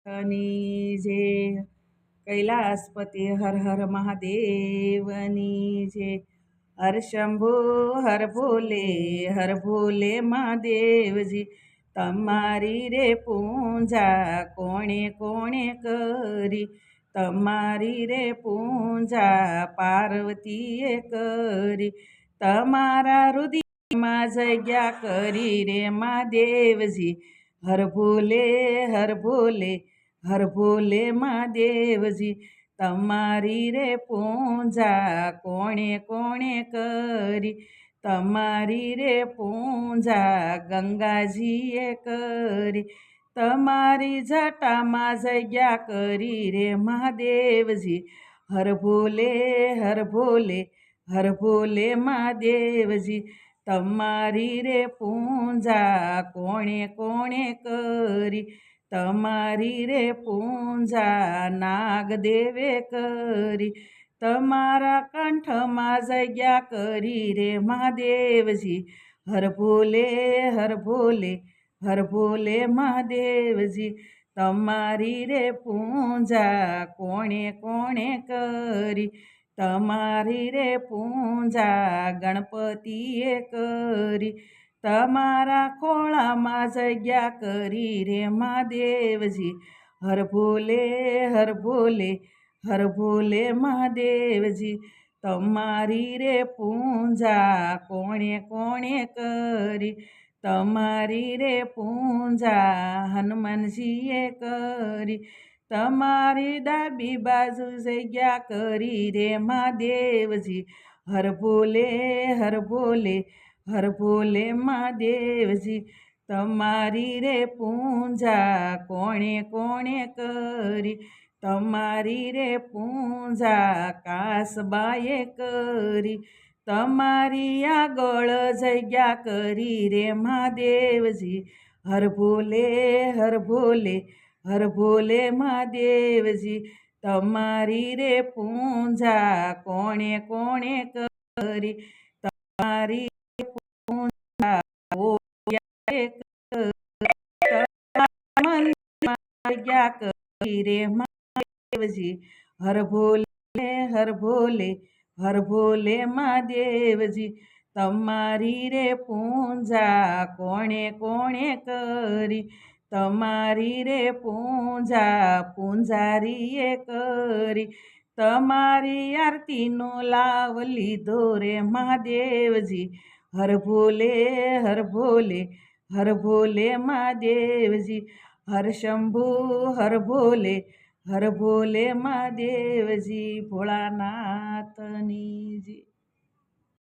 ની જે કૈલાસપતિ હર હર મહાદેવની જે હર શંભુ હર ભોલે મહાદેવજી તમારી રે પૂજા કોણે કોણે કરી તમારી રે પૂજા પાર્વતીએ કરી તમારા રુદિમાં જગ્યા કરી રે મહાદેવજી હર ભોલે હર ભોલે મહાદેવજી તમારી રે પૂજા કોણે કોણે કરી તમારી રે પૂજા ગંગાજીએ કરી તમારી જટામાં જગ્યા કરી રે મહાદેવજી હર ભોલે મહાદેવજી તમારી રે પૂજા કોણે કોણે કરી તમારી રે પૂજા નાગદેવે કરી તમારા કંઠમાં જગ્યા કરી રે મહાદેવજી હર ભોલે મહાદેવજી તમારી રે પૂજા કોણે કોણે કરી તમારી રે પૂજા ગણપતિએ કરી તમારા ખોળામાં જગ્યા કરી રે મહાદેવજી હર ભોલે મહાદેવજી તમારી રે પૂજા કોણે કોણે કરી તમારી રે પૂજા હનુમાનજીએ કરી તમારી ડાબી બાજુ જગ્યા કરી રે મહાદેવજી હર ભોલે મહાદેવજી તમારી રે પૂજા કોણે કોણે કરી તમારી રે પૂજા કાસબાએ કરી તમારી આગળ જગ્યા કરી રે મહાદેવજી હર ભોલે મહાદેવજી તમારી રે પૂજા કોણે કોણે કરી તમારી પૂજા જગ્યા કરી રે મહાદેવજી હર ભોલે મહાદેવજી તમારી રે પૂજા કોણે કોણે કરી તમારી રે પૂજા પૂંજારીએ કરી તમારી આરતીનો લાવ લીધો રે મહાદેવજી હર ભોલે મહાદેવજી હર શંભુ હર ભોલે મહાદેવજી ભોળાનાથ